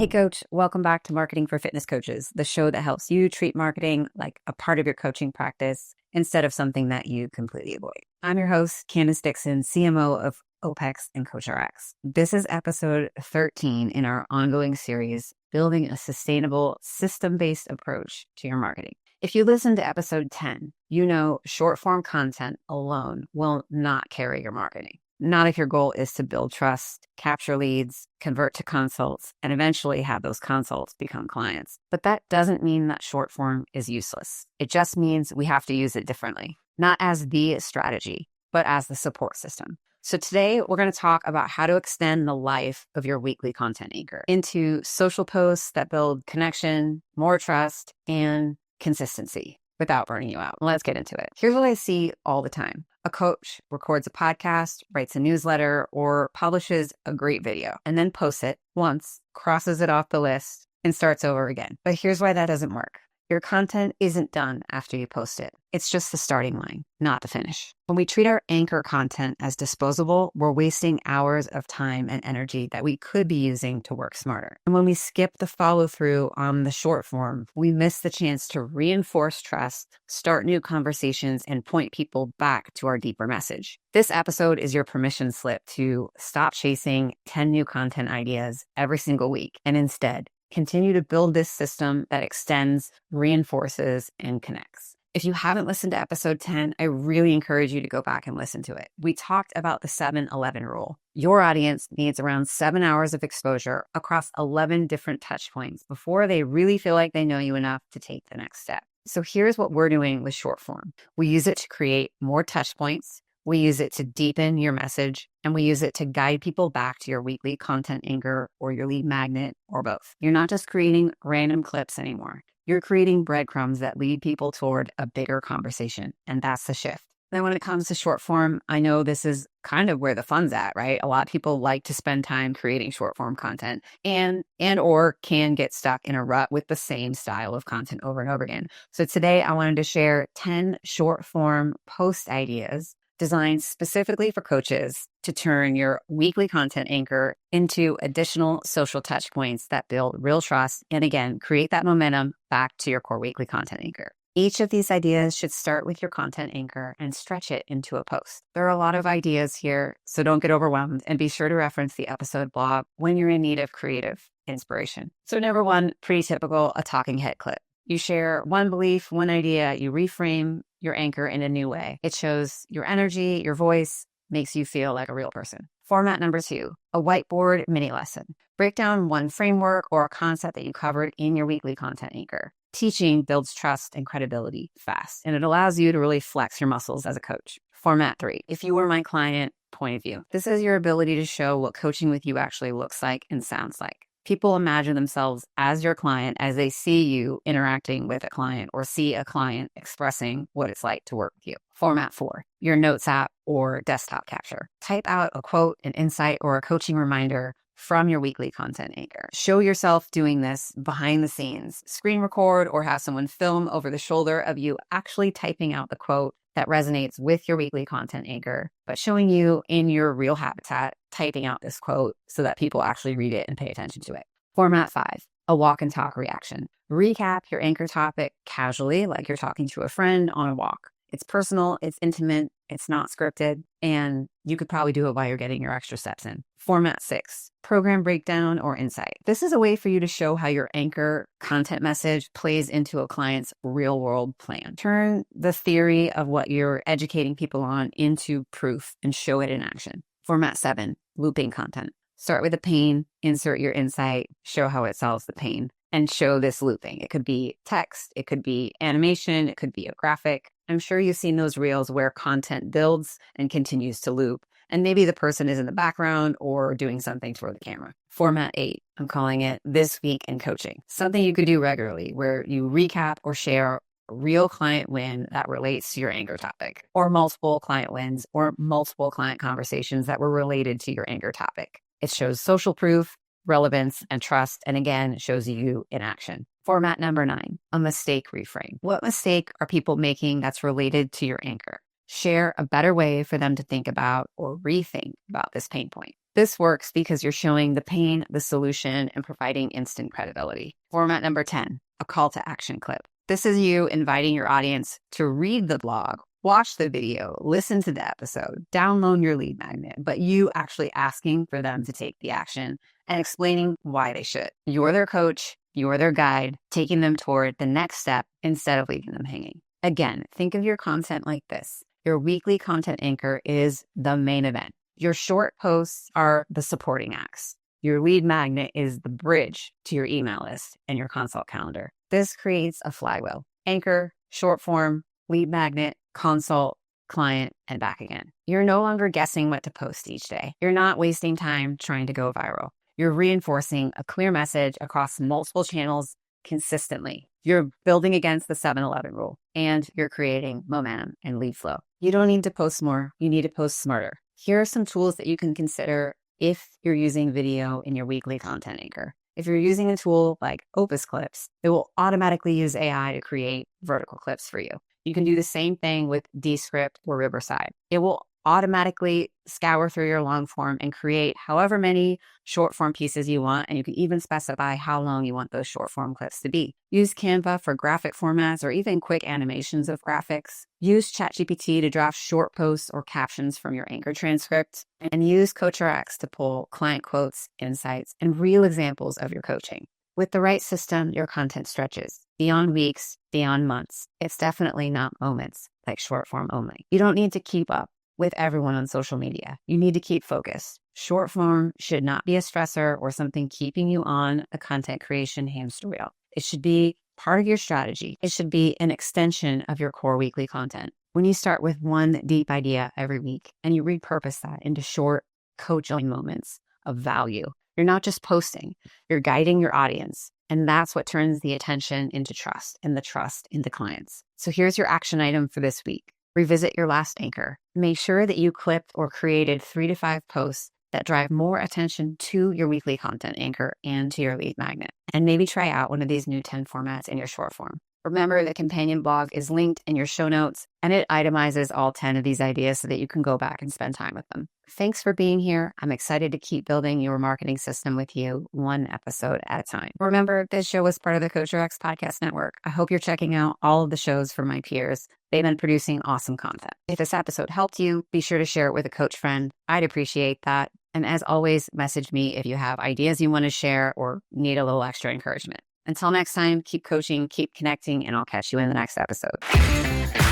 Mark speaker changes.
Speaker 1: Hey, coach, welcome back to Marketing for Fitness Coaches, the show that helps you treat marketing like a part of your coaching practice instead of something that you completely avoid. I'm your host, Candace Dixon, CMO of OPEX and CoachRx. This is episode 13 in our ongoing series, Building a Sustainable System-Based Approach to Your Marketing. If you listen to episode 10, you know short-form content alone will not carry your marketing. Not if your goal is to build trust, capture leads, convert to consults, and eventually have those consults become clients. But that doesn't mean that short form is useless. It just means we have to use it differently, not as the strategy, but as the support system. So today we're going to talk about how to extend the life of your weekly content anchor into social posts that build connection, more trust, and consistency without burning you out. Let's get into it. Here's what I see all the time. A coach records a podcast, writes a newsletter, or publishes a great video, and then posts it once, crosses it off the list, and starts over again. But here's why that doesn't work. Your content isn't done after you post it. It's just the starting line, not the finish. When we treat our anchor content as disposable, we're wasting hours of time and energy that we could be using to work smarter. And when we skip the follow through on the short form, we miss the chance to reinforce trust, start new conversations, and point people back to our deeper message. This episode is your permission slip to stop chasing 10 new content ideas every single week and instead continue to build this system that extends, reinforces, and connects. If you haven't listened to episode 10, I really encourage you to go back and listen to it. We talked about the 7-11 rule. Your audience needs around 7 hours of exposure across 11 different touch points before they really feel like they know you enough to take the next step. So here's what we're doing with short form. We use it to create more touch points. We use it to deepen your message, and we use it to guide people back to your weekly content anchor or your lead magnet or both. You're not just creating random clips anymore. You're creating breadcrumbs that lead people toward a bigger conversation, and that's the shift. Then when it comes to short form, I know this is kind of where the fun's at, right? A lot of people like to spend time creating short form content and or can get stuck in a rut with the same style of content over and over again. So today I wanted to share 10 short form post ideas designed specifically for coaches to turn your weekly content anchor into additional social touch points that build real trust and again, create that momentum back to your core weekly content anchor. Each of these ideas should start with your content anchor and stretch it into a post. There are a lot of ideas here, so don't get overwhelmed and be sure to reference the episode blog when you're in need of creative inspiration. So number one, pretty typical, a talking head clip. You share one belief, one idea, you reframe your anchor in a new way. It shows your energy, your voice, makes you feel like a real person. Format number two, a whiteboard mini lesson. Break down one framework or a concept that you covered in your weekly content anchor. Teaching builds trust and credibility fast, and it allows you to really flex your muscles as a coach. Format three, if you were my client, point of view. This is your ability to show what coaching with you actually looks like and sounds like. People imagine themselves as your client as they see you interacting with a client or see a client expressing what it's like to work with you. Format four, your notes app or desktop capture. Type out a quote, an insight, or a coaching reminder from your weekly content anchor. Show yourself doing this behind the scenes. Screen record or have someone film over the shoulder of you actually typing out the quote that resonates with your weekly content anchor, but showing you in your real habitat, typing out this quote so that people actually read it and pay attention to it. Format five, a walk and talk reaction. Recap your anchor topic casually, like you're talking to a friend on a walk. It's personal, it's intimate, it's not scripted, and you could probably do it while you're getting your extra steps in. Format six, program breakdown or insight. This is a way for you to show how your anchor content message plays into a client's real world plan. Turn the theory of what you're educating people on into proof and show it in action. Format seven, looping content. Start with a pain, insert your insight, show how it solves the pain, and show this looping. It could be text, it could be animation, it could be a graphic. I'm sure you've seen those reels where content builds and continues to loop, and maybe the person is in the background or doing something for the camera. Format eight, I'm calling it This Week in Coaching. Something you could do regularly where you recap or share a real client win that relates to your anchor topic, or multiple client wins or multiple client conversations that were related to your anchor topic. It shows social proof, relevance, and trust, and again, shows you in action. Format number 9, a mistake reframe. What mistake are people making that's related to your anchor? Share a better way for them to think about or rethink about this pain point. This works because you're showing the pain, the solution, and providing instant credibility. Format number 10, a call to action clip. This is you inviting your audience to read the blog, watch the video, listen to the episode, download your lead magnet, but you actually asking for them to take the action and explaining why they should. You're their coach, you're their guide, taking them toward the next step instead of leaving them hanging. Again, think of your content like this. Your weekly content anchor is the main event. Your short posts are the supporting acts. Your lead magnet is the bridge to your email list and your consult calendar. This creates a flywheel. Anchor, short form, lead magnet, consult, client, and back again. You're no longer guessing what to post each day. You're not wasting time trying to go viral. You're reinforcing a clear message across multiple channels consistently. You're building against the 7-11 rule, and you're creating momentum and lead flow. You don't need to post more. You need to post smarter. Here are some tools that you can consider if you're using video in your weekly content anchor. If you're using a tool like Opus Clips, it will automatically use AI to create vertical clips for you. You can do the same thing with Descript or Riverside. It will automatically scour through your long form and create however many short form pieces you want. And you can even specify how long you want those short form clips to be. Use Canva for graphic formats or even quick animations of graphics. Use ChatGPT to draft short posts or captions from your anchor transcript. And use CoachRX to pull client quotes, insights, and real examples of your coaching. With the right system, your content stretches beyond weeks, beyond months. It's definitely not moments, like short form only. You don't need to keep up with everyone on social media. You need to keep focused. Short form should not be a stressor or something keeping you on a content creation hamster wheel. It should be part of your strategy. It should be an extension of your core weekly content. When you start with one deep idea every week and you repurpose that into short coaching moments of value, you're not just posting, you're guiding your audience. And that's what turns the attention into trust and the trust into clients. So here's your action item for this week. Revisit your last anchor. Make sure that you clipped or created 3 to 5 posts that drive more attention to your weekly content anchor and to your lead magnet. And maybe try out one of these new 10 formats in your short form. Remember, the companion blog is linked in your show notes, and it itemizes all 10 of these ideas so that you can go back and spend time with them. Thanks for being here. I'm excited to keep building your marketing system with you, one episode at a time. Remember, this show was part of the CoachRX podcast network. I hope you're checking out all of the shows from my peers. They've been producing awesome content. If this episode helped you, be sure to share it with a coach friend. I'd appreciate that. And as always, message me if you have ideas you want to share or need a little extra encouragement. Until next time, keep coaching, keep connecting, and I'll catch you in the next episode.